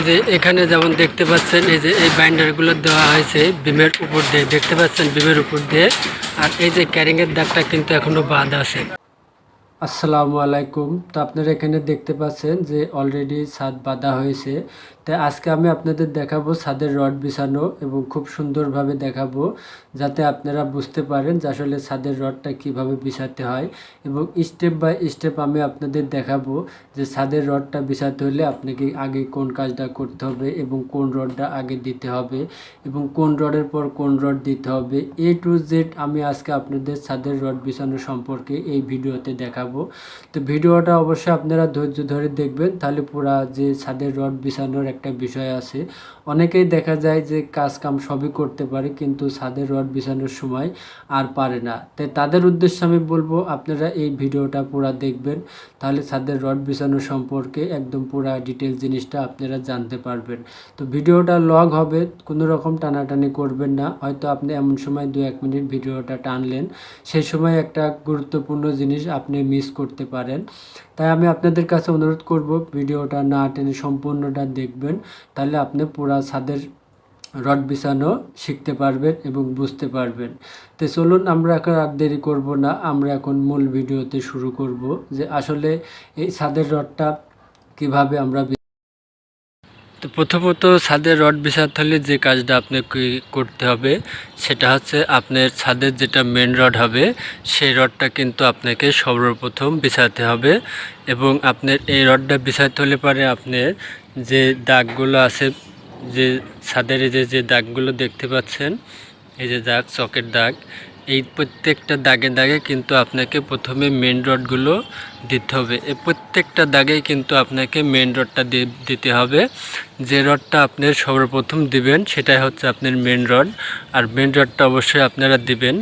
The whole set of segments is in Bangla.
যে এখানে যেমন দেখতে পাচ্ছেন এই যে এই বাইন্ডারগুলো দেওয়া হয়েছে বিমের উপর দিয়ে, দেখতে পাচ্ছেন বিমের উপর দিয়ে। আর এই যে ক্যারিংয়ের দাগটা কিন্তু এখনো বাদ আছে। আসসালামু আলাইকুম। তো আপনারা এখানে দেখতে পাচ্ছেন যে অলরেডি ছাদ বাঁধা হয়েছে। তাই আজকে আমি আপনাদের দেখাবো ছাদের রড বিছানো, এবং খুব সুন্দরভাবে দেখাবো যাতে আপনারা বুঝতে পারেন যে আসলে ছাদের রডটা কিভাবে বিছাতে হয়, এবং স্টেপ বাই স্টেপ আমি আপনাদের দেখাবো যে ছাদের রডটা বিছাতে হলে আপনাকে আগে কোন কাজটা করতে হবে, এবং কোন রডটা আগে দিতে হবে, এবং কোন রডের পর কোন রড দিতে হবে। A to Z আমি আজকে আপনাদের ছাদের রড বিছানো সম্পর্কে এই ভিডিওতে দেখাবো। তো ভিডিওটা অবশ্যই আপনারা ধৈর্য ধরে দেখবেন, তাহলে পুরা যে ছাদের রড বিছানোর একটা বিষয় আছে। অনেকেই দেখা যায় যে কাজ কাম সবই করতে পারে কিন্তু ছাদের রড বিছানোর সময় আর পারে না। তাই তাদের উদ্দেশ্যে আমি বলবো আপনারা এই ভিডিওটা পুরা দেখবেন, তাহলে ছাদের রড বিছানো সম্পর্কে একদম পুরা ডিটেলস জিনিসটা আপনারা জানতে পারবেন। তো ভিডিওটা লং হবে, কোনো রকম টানাটানি করবেন না। হয়তো আপনি এমন সময় 2-1 মিনিট ভিডিওটা টানলেন, সেই সময় একটা গুরুত্বপূর্ণ জিনিস আপনি মিস করতে পারেন। তাই আমি আপনাদের কাছে অনুরোধ করব ভিডিওটা না টেনে সম্পূর্ণটা দেখবেন, তাহলে আপনি পুরা ছাদের রড বিছানো শিখতে পারবেন এবং বুঝতে পারবেন। তো চলুন আমরা এখন আর দেরি করব না, আমরা এখন মূল ভিডিওতে শুরু করব যে আসলে এই ছাদের রডটা কিভাবে আমরা। তো প্রথমত ছাদের রড বিছাতে হলে যে কাজটা আপনাকে করতে হবে সেটা হচ্ছে আপনার ছাদের যেটা মেন রড হবে সেই রডটা কিন্তু আপনাকে সর্বপ্রথম বিছাতে হবে। এবং আপনার এই রডটা বিছাতে হলে পরে আপনার যে দাগগুলো আছে, যে ছাদের যে দাগগুলো দেখতে পাচ্ছেন, এই যে দাগ, চকের দাগ, এই প্রত্যেকটা দাগে দাগে কিন্তু আপনাকে প্রথমে মেন রডগুলো দিতে হবে। এই প্রত্যেকটা দাগে কিন্তু আপনাকে মেন রডটা দিতে হবে। যে রডটা আপনি সর্বপ্রথম দিবেন সেটাই হচ্ছে আপনার মেন রড। আর মেন রডটা অবশ্যই আপনারা দিবেন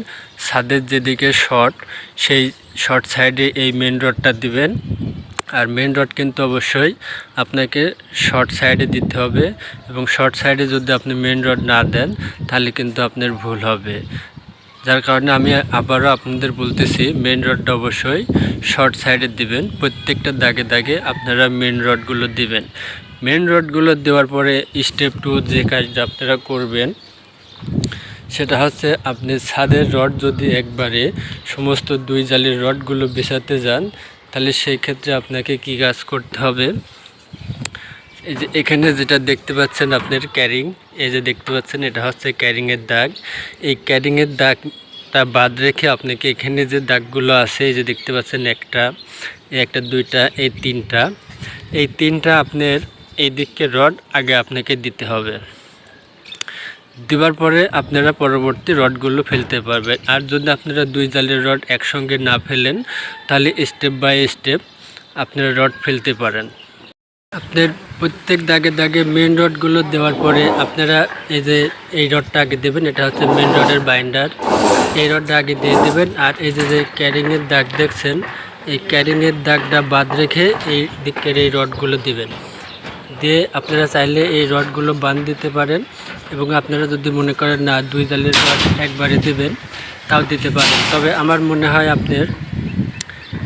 ছাদের যেদিকে শর্ট, সেই শর্ট সাইডে এই মেন রডটা দিবেন। আর মেন রড কিন্তু অবশ্যই আপনাকে শর্ট সাইডে দিতে হবে, এবং শর্ট সাইডে যদি আপনি মেন রড না দেন তাহলে কিন্তু আপনার ভুল হবে। যার কারণে আমি আবারও আপনাদের বলতেছি মেন রডটা অবশ্যই শর্ট সাইডে দিবেন। প্রত্যেকটা দাগে দাগে আপনারা মেন রডগুলো দিবেন। মেন রডগুলো দেওয়ার পরে স্টেপ 2 যে কাজটা আপনারা করবেন সেটা হচ্ছে আপনি ছাদের রড যদি একবারে সমস্ত 2 জালির রডগুলো বিছাতে যান তাহলে সেই ক্ষেত্রে আপনাকে কি কাজ করতে হবে। এই যে এখানে যেটা দেখতে পাচ্ছেন আপনার ক্যারিং, এই যে দেখতে পাচ্ছেন এটা হচ্ছে ক্যারিংয়ের দাগ। এই ক্যারিংয়ের দাগটা বাদ রেখে আপনাকে এখানে যে দাগগুলো আছে, এই যে দেখতে পাচ্ছেন একটা, এই একটা, দুইটা, এই তিনটা, এই তিনটা আপনার এই দিকে রড আগে আপনাকে দিতে হবে। দেওয়ার পরে আপনারা পরবর্তী রডগুলো ফেলতে পারবেন। আর যদি আপনারা 2 জালের রড একসঙ্গে না ফেলেন তাহলে স্টেপ বাই স্টেপ আপনারা রড ফেলতে পারেন। আপনার প্রত্যেক দাগে দাগে মেন রডগুলো দেওয়ার পরে আপনারা এই যে এই রডটা আগে দেবেন, এটা হচ্ছে মেন রডের বাইন্ডার, এই রডটা আগে দিয়ে দেবেন। আর এই যে ক্যারিংয়ের দাগ দেখছেন, এই ক্যারিংয়ের দাগটা বাদ রেখে এই দিকের এই রডগুলো দিবেন। দিয়ে আপনারা চাইলে এই রডগুলো বাঁধ দিতে পারেন, এবং আপনারা যদি মনে করেন না 2 জালের রড একবারে দেবেন তাও দিতে পারেন। তবে আমার মনে হয় আপনার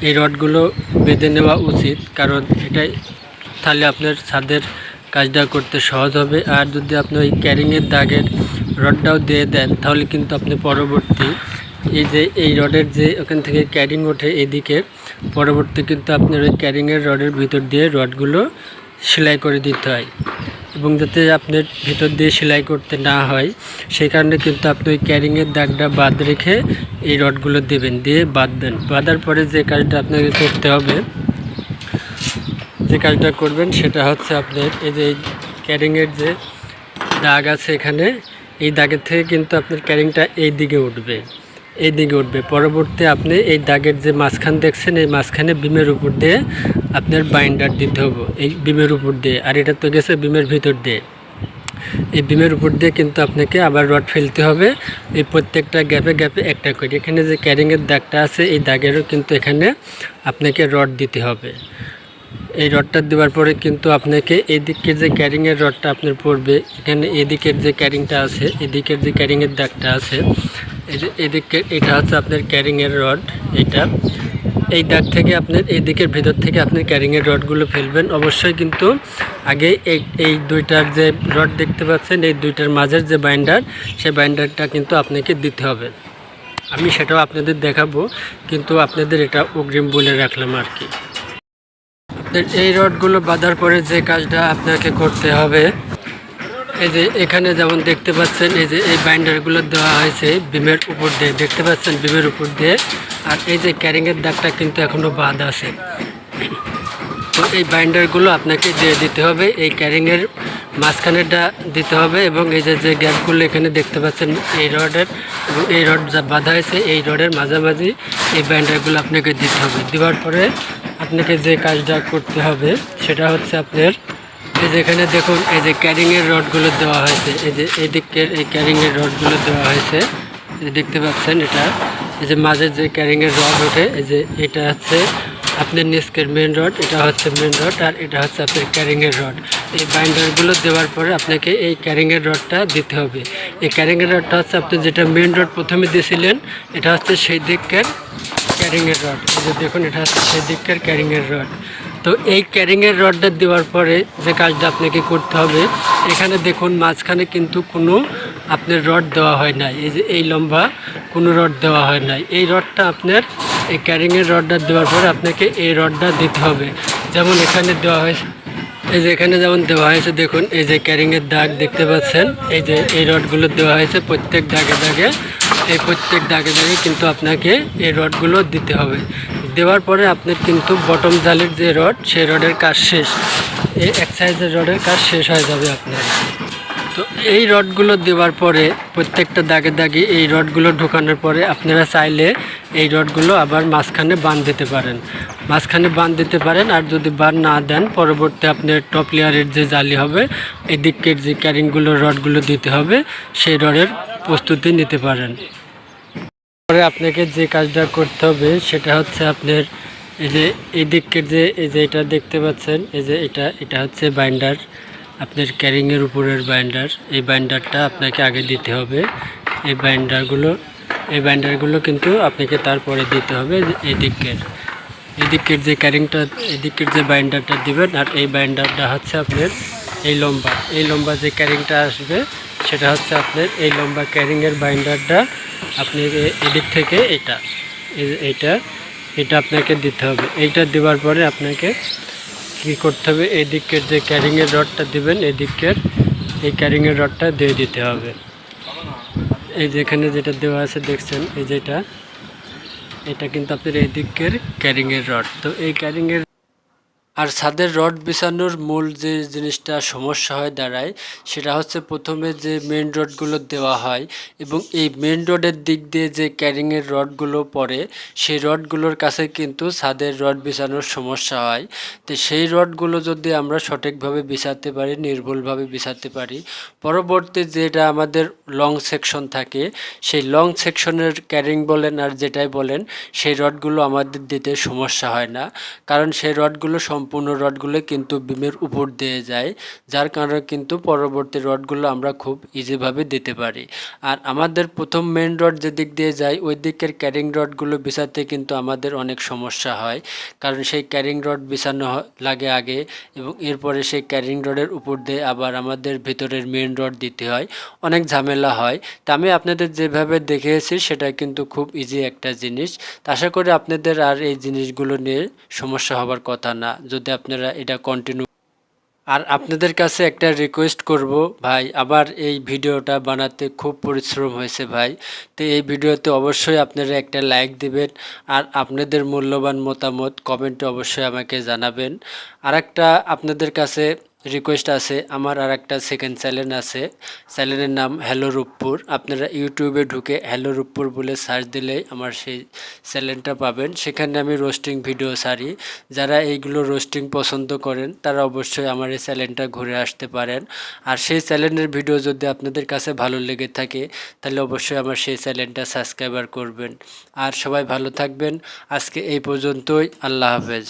এই রডগুলো বেঁধে নেওয়া উচিত, কারণ এটাই তাহলে আপনার ছাদের কাজটা করতে সহজ হবে। আর যদি আপনি ওই ক্যারিংয়ের দাগের রডটাও দিয়ে দেন তাহলে কিন্তু আপনি পরবর্তী এই যে এই রডের যে ওখান থেকে ক্যারিং ওঠে এদিকে, পরবর্তী কিন্তু আপনার ওই ক্যারিংয়ের রডের ভিতর দিয়ে রডগুলো সেলাই করে দিতে হয়, এবং যাতে আপনার ভিতর দিয়ে সেলাই করতে না হয় সেই কারণে কিন্তু আপনি ওই ক্যারিংয়ের দাগটা বাদ রেখে এই রডগুলো দেবেন, দিয়ে বাঁধবেন। বাঁধার পরে যে কাজটা আপনাকে করতে হবে, যে কাজটা করবেন সেটা হচ্ছে আপনার এই যে ক্যারিংয়ের যে দাগ আছে এখানে, এই দাগের থেকে কিন্তু আপনার ক্যারিংটা এই দিকে উঠবে, এই দিকে উঠবে। পরবর্তী আপনি এই দাগের যে মাঝখান দেখছেন, এই মাঝখানে বিমের উপর দিয়ে আপনার বাইন্ডার দিতে হবে, এই বিমের উপর দিয়ে। আর এটা তো গেছে বিমের ভিতর দিয়ে, এই বিমের উপর দিয়ে কিন্তু আপনাকে আবার রড ফেলতে হবে, এই প্রত্যেকটা গ্যাপে গ্যাপে একটা করে। এখানে যে ক্যারিংয়ের দাগটা আছে এই দাগেরও কিন্তু এখানে আপনাকে রড দিতে হবে। এই রডটা দেওয়ার পরে কিন্তু আপনাকে এদিকের যে ক্যারিংয়ের রডটা আপনার পড়বে, এখানে এদিকের যে ক্যারিংটা আছে, এদিকের যে ক্যারিংয়ের দাগটা আছে, এই যে এদিকে, এটা হচ্ছে আপনার ক্যারিংয়ের রড। এটা এই দাগ থেকে আপনার এই দিকের ভেতর থেকে আপনি ক্যারিংয়ের রডগুলো ফেলবেন। অবশ্যই কিন্তু আগে এই দুইটার যে রড দেখতে পাচ্ছেন, এই দুইটার মাঝের যে বাইন্ডার, সেই বাইন্ডারটা কিন্তু আপনাকে দিতে হবে। আমি সেটাও আপনাদের দেখাবো, কিন্তু আপনাদের এটা অগ্রিম বলে রাখলাম আর কি। আপনার এই রডগুলো বাঁধার পরে যে কাজটা আপনাকে করতে হবে, এই যে এখানে যেমন দেখতে পাচ্ছেন, এই যে এই বাইন্ডারগুলো দেওয়া হয়েছে বিমের উপর দিয়ে, দেখতে পাচ্ছেন বিমের উপর দিয়ে। আর এই যে ক্যারিংয়ের দাগটা কিন্তু এখনও বাদ আছে। তো এই বাইন্ডারগুলো আপনাকে দিয়ে দিতে হবে, এই ক্যারিংয়ের মাঝখানেটা দিতে হবে। এবং এই যে গ্যাপগুলো এখানে দেখতে পাচ্ছেন এই রডের, এবং এই রড যা বাঁধা হয়েছে এই রডের মাঝামাঝি এই বাইন্ডারগুলো আপনাকে দিতে হবে। দেওয়ার পরে আপনাকে যে কাজটা করতে হবে সেটা হচ্ছে আপনার এই যে এখানে দেখুন, এই যে ক্যারিংয়ের রডগুলো দেওয়া হয়েছে, এই যে এই দিকের এই ক্যারিংয়ের রডগুলো দেওয়া হয়েছে, এই যে দেখতে পাচ্ছেন। এটা এই যে মাঝে যে ক্যারিংয়ের রড ওঠে, এই যে এটা হচ্ছে আপনার নিচকের মেন রড, এটা হচ্ছে মেন রড, আর এটা হচ্ছে আপনার ক্যারিংয়ের রড। এই বাইন্ডারগুলো দেওয়ার পরে আপনাকে এই ক্যারিংয়ের রডটা দিতে হবে। এই ক্যারিংয়ের রডটা হচ্ছে আপনি যেটা মেন রড প্রথমে দিয়েছিলেন, এটা হচ্ছে সেই দিকের ক্যারিংয়ের রড। এই যে দেখুন, এটা হচ্ছে সেই দিকের ক্যারিংয়ের রড। তো এই ক্যারিংয়ের রডটা দেওয়ার পরে যে কাজটা আপনাকে করতে হবে, এখানে দেখুন মাঝখানে কিন্তু কোনো আপনার রড দেওয়া হয় নাই, এই যে এই লম্বা কোনো রড দেওয়া হয় নাই। এই রডটা আপনার এই ক্যারিংয়ের রডটা দেওয়ার পরে আপনাকে এই রডটা দিতে হবে। যেমন এখানে দেওয়া হয়েছে, এই যে এখানে যেমন দেওয়া হয়েছে দেখুন, এই যে ক্যারিংয়ের দাগ দেখতে পাচ্ছেন, এই যে এই রডগুলো দেওয়া হয়েছে প্রত্যেক দাগে দাগে, এই প্রত্যেক দাগে দাগে কিন্তু আপনাকে এই রডগুলো দিতে হবে। দেওয়ার পরে আপনার কিন্তু বটম জালের যে রড, সেই রডের কাজ শেষ, এই এক সাইজের রডের কাজ শেষ হয়ে যাবে আপনার। তো এই রডগুলো দেওয়ার পরে প্রত্যেকটা দাগে দাগে এই রডগুলো ঢোকানোর পরে আপনারা চাইলে এই রডগুলো আবার মাঝখানে বাঁধ দিতে পারেন, মাঝখানে বাঁধ দিতে পারেন। আর যদি বাঁধ না দেন, পরবর্তী আপনার টপ লেয়ারের যে জালি হবে, এই দিকের যে ক্যারিংগুলো রডগুলো দিতে হবে, সেই রডের প্রস্তুতি নিতে পারেন। পরে আপনাকে যে কাজটা করতে হবে সেটা হচ্ছে আপনার এই যে এই দিকের যে এই যে এটা দেখতে পাচ্ছেন, এই যে এটা হচ্ছে বাইন্ডার, আপনার ক্যারিংয়ের উপরের বাইন্ডার। এই বাইন্ডারটা আপনাকে আগে দিতে হবে। এই বাইন্ডারগুলো কিন্তু আপনাকে তারপরে দিতে হবে। এই দিকের যে ক্যারিংটা, এই দিকের যে বাইন্ডারটা দিবেন, আর এই বাইন্ডারটা হচ্ছে আপনার এই লম্বা যে ক্যারিংটা আসবে, সেটা হচ্ছে আপনার এই লম্বা ক্যারিংয়ের বাইন্ডারটা আপনি এদিক থেকে এটা আপনাকে দিতে হবে। এইটা দেওয়ার পরে আপনাকে কী করতে হবে, এই দিকের যে ক্যারিংয়ের রডটা দিবেন, এই ক্যারিংয়ের রডটা দিয়ে দিতে হবে। এই যেখানে যেটা দেওয়া আছে দেখছেন, এই যেটা এটা কিন্তু আপনার এই দিকের ক্যারিংয়ের রড। তো এই ক্যারিংয়ের আর ছাদের রড বিছানোর মূল যে জিনিসটা সমস্যা হয় দাঁড়ায়, সেটা হচ্ছে প্রথমে যে মেন রডগুলো দেওয়া হয় এবং এই মেন রডের দিক দিয়ে যে ক্যারিংয়ের রডগুলো পড়ে, সেই রডগুলোর কাছে কিন্তু ছাদের রড বিছানোর সমস্যা হয়। তো সেই রডগুলো যদি আমরা সঠিকভাবে বিছাতে পারি, নির্ভুলভাবে বিছাতে পারি, পরবর্তী যেটা আমাদের লং সেকশন থাকে, সেই লং সেকশনের ক্যারিং বলেন আর যেটাই বলেন, সেই রডগুলো আমাদের দিতে সমস্যা হয় না। কারণ সেই রডগুলো সম্পূর্ণ রডগুলো কিন্তু বিমের উপর দিয়ে যায়, যার কারণে কিন্তু পরবর্তী রডগুলো আমরা খুব ইজিভাবে দিতে পারি। আর আমাদের প্রথম মেন রড যেদিক দিয়ে যায়, ওই দিকের ক্যারিং রডগুলো বিছাতে কিন্তু আমাদের অনেক সমস্যা হয়, কারণ সেই ক্যারিং রড বিছানো লাগে আগে, এবং এরপরে সেই ক্যারিং রডের উপর দিয়ে আবার আমাদের ভিতরের মেন রড দিতে হয়, অনেক ঝামেলা হয়। তা আমি আপনাদের যেভাবে দেখিয়েছি সেটা কিন্তু খুব ইজি একটা জিনিস। তা আশা করি আপনাদের আর এই জিনিসগুলো নিয়ে সমস্যা হবার কথা না, যদি আপনারা এটা কন্টিনিউ। আর আপনাদের কাছে একটা রিকোয়েস্ট করব ভাই, আবার এই ভিডিওটা বানাতে খুব পরিশ্রম হয়েছে ভাই। তো এই ভিডিওতে অবশ্যই আপনারা একটা লাইক দিবেন, আর আপনাদের মূল্যবান মতামত কমেন্টে অবশ্যই আমাকে জানাবেন। আর একটা আপনাদের কাছে রিকোয়েস্ট আছে, আমার আর একটা সেকেন্ড চ্যানেল আছে, চ্যানেলের নাম হ্যালো রূপপুর। আপনারা ইউটিউবে ঢুকে হ্যালো রূপপুর বলে সার্চ দিলেই আমার সেই চ্যানেলটা পাবেন। সেখানে আমি রোস্টিং ভিডিও ছাড়ি। যারা এইগুলো রোস্টিং পছন্দ করেন তারা অবশ্যই আমার এই চ্যানেলটা ঘুরে আসতে পারেন। আর সেই চ্যানেলের ভিডিও যদি আপনাদের কাছে ভালো লেগে থাকে, তাহলে অবশ্যই আমার সেই চ্যানেলটা সাবস্ক্রাইবার করবেন। আর সবাই ভালো থাকবেন। আজকে এই পর্যন্তই। আল্লাহ হাফেজ।